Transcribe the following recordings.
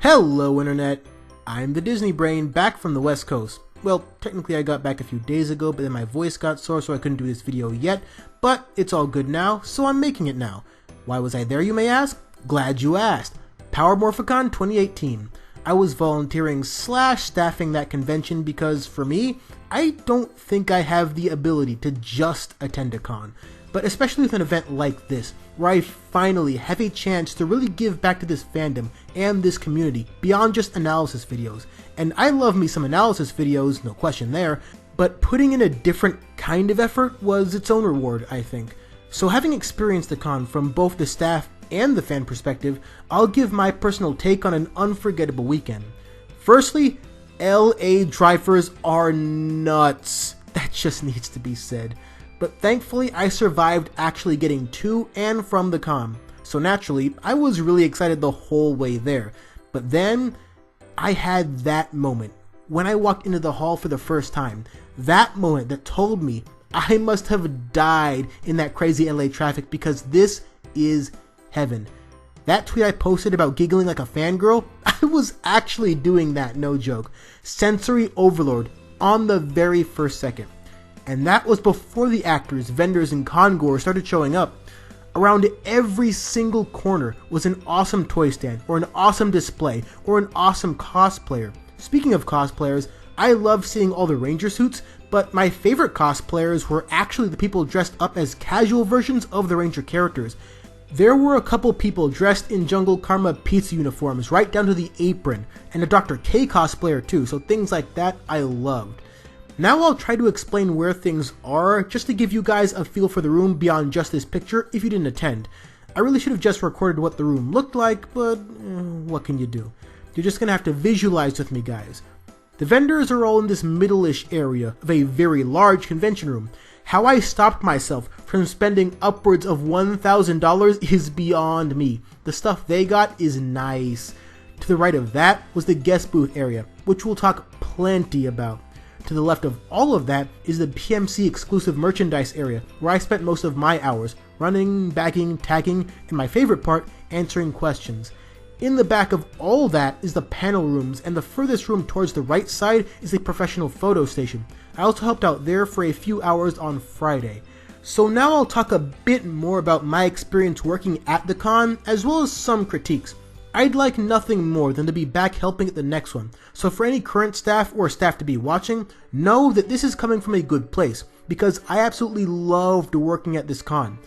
Hello Internet, I'm the Disney Brain, back from the West Coast. Well, technically I got back a few days ago, but then my voice got sore so I couldn't do this video yet, but it's all good now, so I'm making it now. Why was I there, you may ask? Glad you asked. Power Morphicon 2018. I was volunteering / staffing that convention because, for me, I don't think I have the ability to just attend a con. But especially with an event like this, where I finally have a chance to really give back to this fandom and this community beyond just analysis videos. And I love me some analysis videos, no question there, but putting in a different kind of effort was its own reward, I think. So having experienced the con from both the staff and the fan perspective, I'll give my personal take on an unforgettable weekend. Firstly, LA drivers are nuts. That just needs to be said. But thankfully I survived actually getting to and from the con, so naturally I was really excited the whole way there. But then I had that moment when I walked into the hall for the first time, that moment that told me I must have died in that crazy LA traffic because this is heaven. That tweet I posted about giggling like a fangirl, I was actually doing that, no joke. Sensory overload on the very first second. And that was before the actors, vendors, and congoers started showing up. Around every single corner was an awesome toy stand, or an awesome display, or an awesome cosplayer. Speaking of cosplayers, I love seeing all the Ranger suits, but my favorite cosplayers were actually the people dressed up as casual versions of the Ranger characters. There were a couple people dressed in Jungle Karma pizza uniforms, right down to the apron, and a Dr. K cosplayer too, so things like that I loved. Now I'll try to explain where things are, just to give you guys a feel for the room beyond just this picture if you didn't attend. I really should have just recorded what the room looked like, but what can you do? You're just gonna have to visualize with me, guys. The vendors are all in this middle-ish area of a very large convention room. How I stopped myself from spending upwards of $1,000 is beyond me. The stuff they got is nice. To the right of that was the guest booth area, which we'll talk plenty about. To the left of all of that is the PMC exclusive merchandise area, where I spent most of my hours running, bagging, tagging, and my favorite part, answering questions. In the back of all that is the panel rooms, and the furthest room towards the right side is a professional photo station. I also helped out there for a few hours on Friday. So now I'll talk a bit more about my experience working at the con, as well as some critiques. I'd like nothing more than to be back helping at the next one, so for any current staff or staff to be watching, know that this is coming from a good place, because I absolutely loved working at this con.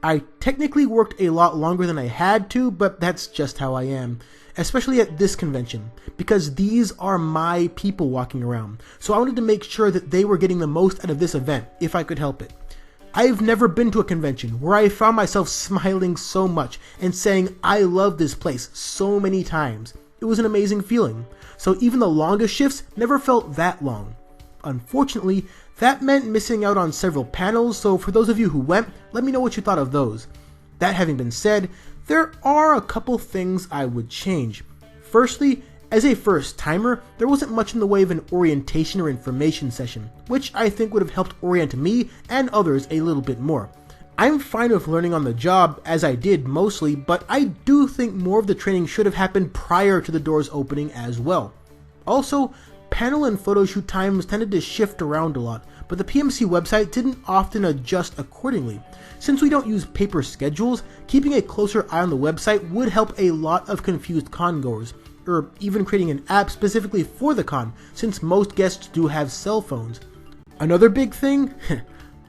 I technically worked a lot longer than I had to, but that's just how I am, especially at this convention, because these are my people walking around, so I wanted to make sure that they were getting the most out of this event, if I could help it. I've never been to a convention where I found myself smiling so much and saying I love this place so many times. It was an amazing feeling. So even the longest shifts never felt that long. Unfortunately, that meant missing out on several panels, so for those of you who went, let me know what you thought of those. That having been said, there are a couple things I would change. Firstly, as a first timer, there wasn't much in the way of an orientation or information session, which I think would have helped orient me and others a little bit more. I'm fine with learning on the job, as I did mostly, but I do think more of the training should have happened prior to the doors opening as well. Also, panel and photo shoot times tended to shift around a lot, but the PMC website didn't often adjust accordingly. Since we don't use paper schedules, keeping a closer eye on the website would help a lot of confused congoers, or even creating an app specifically for the con, since most guests do have cell phones. Another big thing?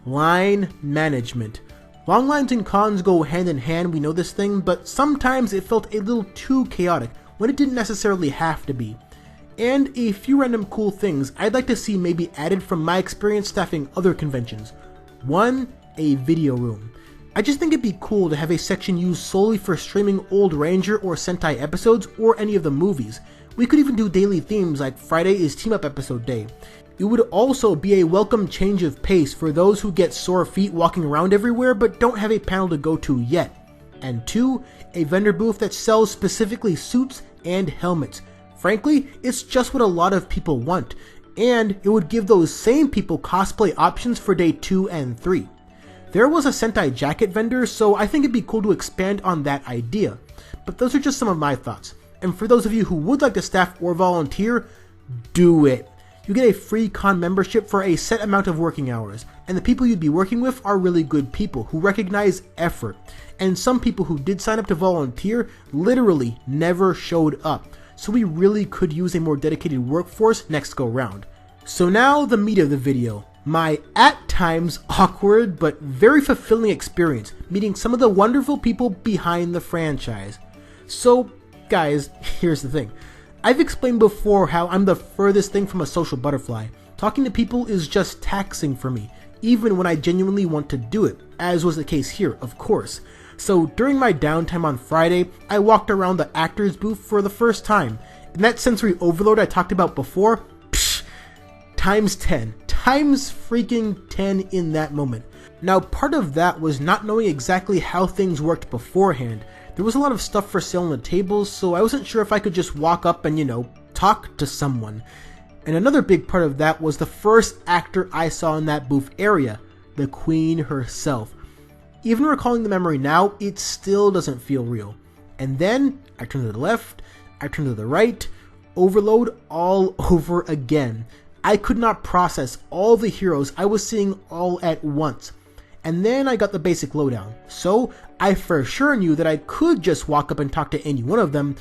Line management. Long lines in cons go hand in hand, we know this thing, but sometimes it felt a little too chaotic when it didn't necessarily have to be. And a few random cool things I'd like to see maybe added from my experience staffing other conventions. 1. A video room. I just think it'd be cool to have a section used solely for streaming old Ranger or Sentai episodes or any of the movies. We could even do daily themes like Friday is Team Up episode day. It would also be a welcome change of pace for those who get sore feet walking around everywhere but don't have a panel to go to yet. And 2, a vendor booth that sells specifically suits and helmets. Frankly, it's just what a lot of people want, and it would give those same people cosplay options for day 2 and 3. There was a Sentai jacket vendor, so I think it'd be cool to expand on that idea. But those are just some of my thoughts. And for those of you who would like to staff or volunteer, do it. You get a free con membership for a set amount of working hours, and the people you'd be working with are really good people who recognize effort. And some people who did sign up to volunteer literally never showed up, so we really could use a more dedicated workforce next go round. So now the meat of the video. My at times awkward but very fulfilling experience meeting some of the wonderful people behind the franchise. So guys, here's the thing. I've explained before how I'm the furthest thing from a social butterfly. Talking to people is just taxing for me, even when I genuinely want to do it, as was the case here, of course. So during my downtime on Friday, I walked around the actors booth for the first time, and that sensory overload I talked about before, times 10. Times freaking 10 in that moment. Now part of that was not knowing exactly how things worked beforehand. There was a lot of stuff for sale on the tables, so I wasn't sure if I could just walk up and, talk to someone. And another big part of that was the first actor I saw in that booth area, the Queen herself. Even recalling the memory now, it still doesn't feel real. And then, I turn to the left, I turn to the right, overload all over again. I could not process all the heroes I was seeing all at once. And then I got the basic lowdown, so I for sure knew that I could just walk up and talk to any one of them,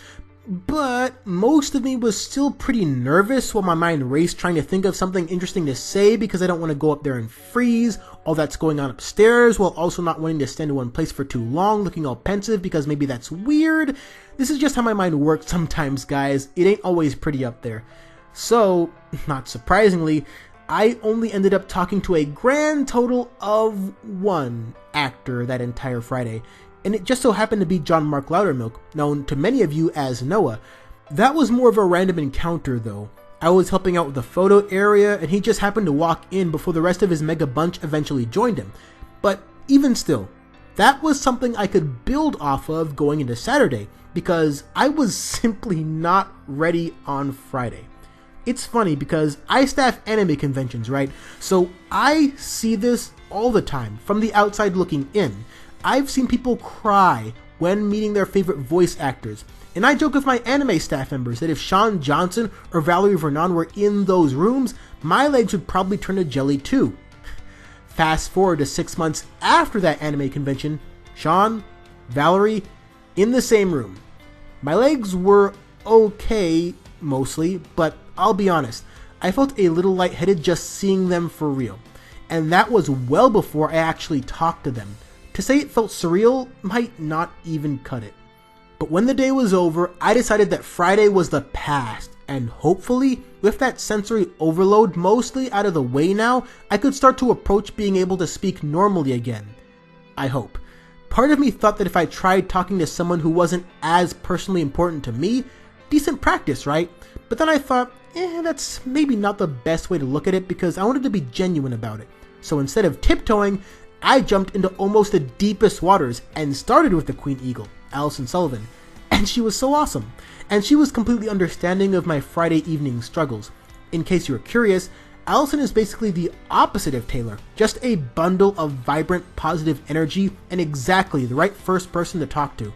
but most of me was still pretty nervous while my mind raced trying to think of something interesting to say because I don't want to go up there and freeze all that's going on upstairs while also not wanting to stand in one place for too long looking all pensive because maybe that's weird. This is just how my mind works sometimes, guys. It ain't always pretty up there. So, not surprisingly, I only ended up talking to a grand total of one actor that entire Friday, and it just so happened to be John Mark Loudermilk, known to many of you as Noah. That was more of a random encounter though. I was helping out with the photo area, and he just happened to walk in before the rest of his mega bunch eventually joined him. But even still, that was something I could build off of going into Saturday, because I was simply not ready on Friday. It's funny because I staff anime conventions, right? So I see this all the time from the outside looking in. I've seen people cry when meeting their favorite voice actors. And I joke with my anime staff members that if Sean Johnson or Valerie Vernon were in those rooms, my legs would probably turn to jelly too. Fast forward to 6 months after that anime convention, Sean, Valerie, in the same room. My legs were okay, mostly, but I'll be honest, I felt a little lightheaded just seeing them for real. And that was well before I actually talked to them. To say it felt surreal might not even cut it. But when the day was over, I decided that Friday was the past, and hopefully, with that sensory overload mostly out of the way now, I could start to approach being able to speak normally again. I hope. Part of me thought that if I tried talking to someone who wasn't as personally important to me, decent practice, right? But then I thought, that's maybe not the best way to look at it because I wanted to be genuine about it. So instead of tiptoeing, I jumped into almost the deepest waters and started with the Queen Eagle, Alison Sullivan. And she was so awesome. And she was completely understanding of my Friday evening struggles. In case you were curious, Alison is basically the opposite of Taylor, just a bundle of vibrant, positive energy and exactly the right first person to talk to.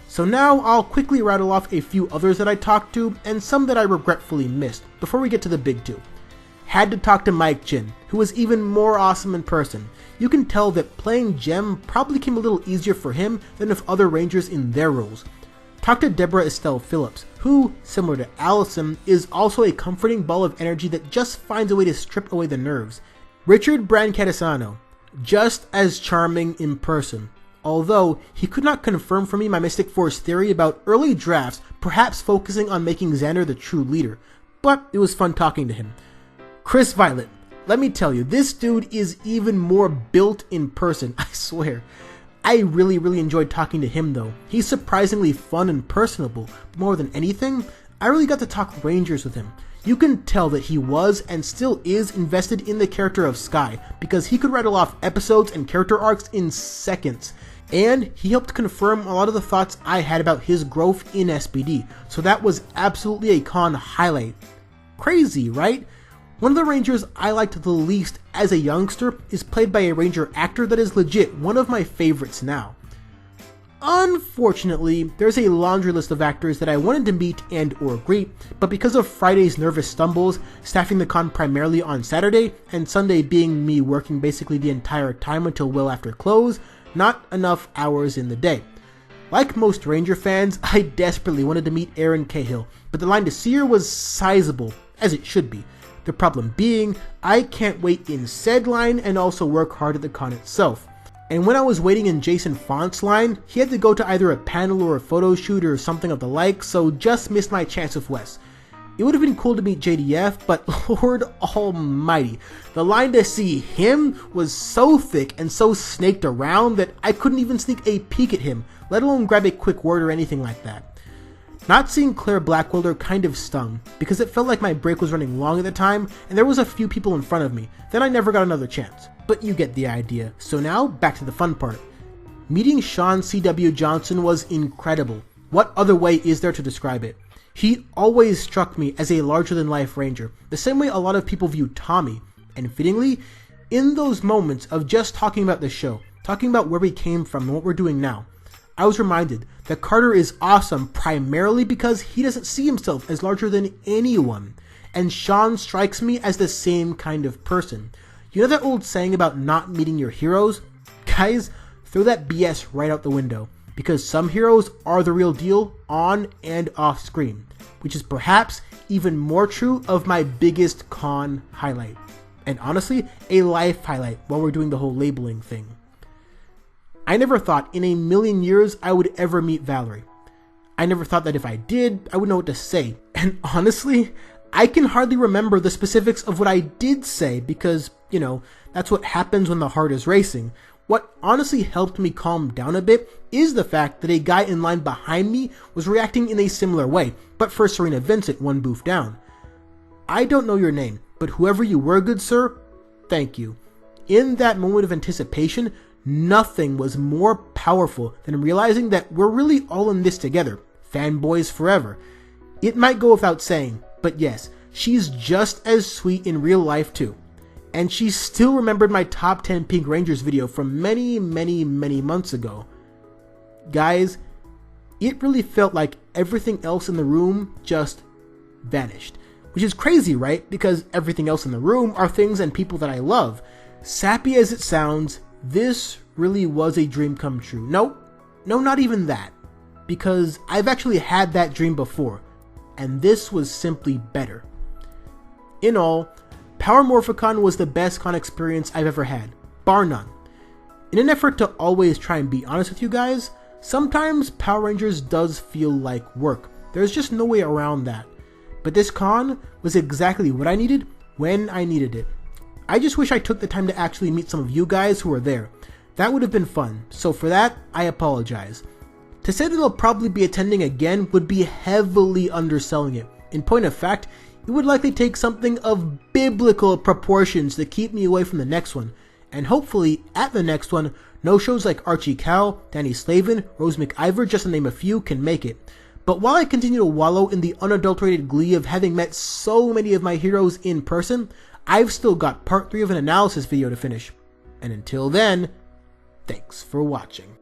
So now I'll quickly rattle off a few others that I talked to and some that I regretfully missed before we get to the big two. Had to talk to Mike Jin, who was even more awesome in person. You can tell that playing Gem probably came a little easier for him than with other Rangers in their roles. Talk to Deborah Estelle Phillips, who, similar to Allison, is also a comforting ball of energy that just finds a way to strip away the nerves. Richard Brancato, just as charming in person. Although, he could not confirm for me my Mystic Force theory about early drafts perhaps focusing on making Xander the true leader, but it was fun talking to him. Chris Violet, let me tell you, this dude is even more built in person, I swear. I really enjoyed talking to him though. He's surprisingly fun and personable. More than anything, I really got to talk Rangers with him. You can tell that he was and still is invested in the character of Sky because he could rattle off episodes and character arcs in seconds. And he helped confirm a lot of the thoughts I had about his growth in s.p.d, so that was absolutely a con highlight. Crazy, right? One of the Rangers I liked the least as a youngster is played by a Ranger actor that is legit one of my favorites now. Unfortunately, there's a laundry list of actors that I wanted to meet and or greet, but because of Friday's nervous stumbles, staffing the con primarily on Saturday, and Sunday being me working basically the entire time until well after close, not enough hours in the day. Like most Ranger fans, I desperately wanted to meet Erin Cahill, but the line to see her was sizable, as it should be. The problem being, I can't wait in said line and also work hard at the con itself. And when I was waiting in Jason Font's line, he had to go to either a panel or a photo shoot or something of the like, so just missed my chance with Wes. It would have been cool to meet JDF, but Lord almighty, the line to see him was so thick and so snaked around that I couldn't even sneak a peek at him, let alone grab a quick word or anything like that. Not seeing Claire Blackwelder kind of stung, because it felt like my break was running long at the time, and there was a few people in front of me, then I never got another chance. But you get the idea. So now, back to the fun part. Meeting Sean C.W. Johnson was incredible. What other way is there to describe it? He always struck me as a larger-than-life Ranger, the same way a lot of people view Tommy, and fittingly, in those moments of just talking about the show, talking about where we came from and what we're doing now, I was reminded that Carter is awesome primarily because he doesn't see himself as larger than anyone, and Sean strikes me as the same kind of person. You know that old saying about not meeting your heroes? Guys, throw that BS right out the window, because some heroes are the real deal on and off screen, which is perhaps even more true of my biggest con highlight, and honestly, a life highlight while we're doing the whole labeling thing. I never thought in a million years I would ever meet Valerie. I never thought that if I did, I would know what to say, and honestly, I can hardly remember the specifics of what I did say because, you know, that's what happens when the heart is racing. What honestly helped me calm down a bit is the fact that a guy in line behind me was reacting in a similar way, but for Serena Vincent one booth down. I don't know your name, but whoever you were, good sir, thank you. In that moment of anticipation, nothing was more powerful than realizing that we're really all in this together, fanboys forever. It might go without saying, but yes, she's just as sweet in real life too. And she still remembered my top 10 Pink Rangers video from many months ago. Guys, it really felt like everything else in the room just vanished. Which is crazy, right? Because everything else in the room are things and people that I love. Sappy as it sounds, this really was a dream come true. No, not even that. Because I've actually had that dream before. And this was simply better. In all, Power Morphicon was the best con experience I've ever had, bar none. In an effort to always try and be honest with you guys, sometimes Power Rangers does feel like work. There's just no way around that. But this con was exactly what I needed when I needed it. I just wish I took the time to actually meet some of you guys who were there. That would have been fun, so for that, I apologize. To say that I'll probably be attending again would be heavily underselling it. In point of fact, it would likely take something of biblical proportions to keep me away from the next one. And hopefully, at the next one, no shows like Archie Cal, Danny Slavin, Rose McIver, just to name a few, can make it. But while I continue to wallow in the unadulterated glee of having met so many of my heroes in person, I've still got part 3 of an analysis video to finish. And until then, thanks for watching.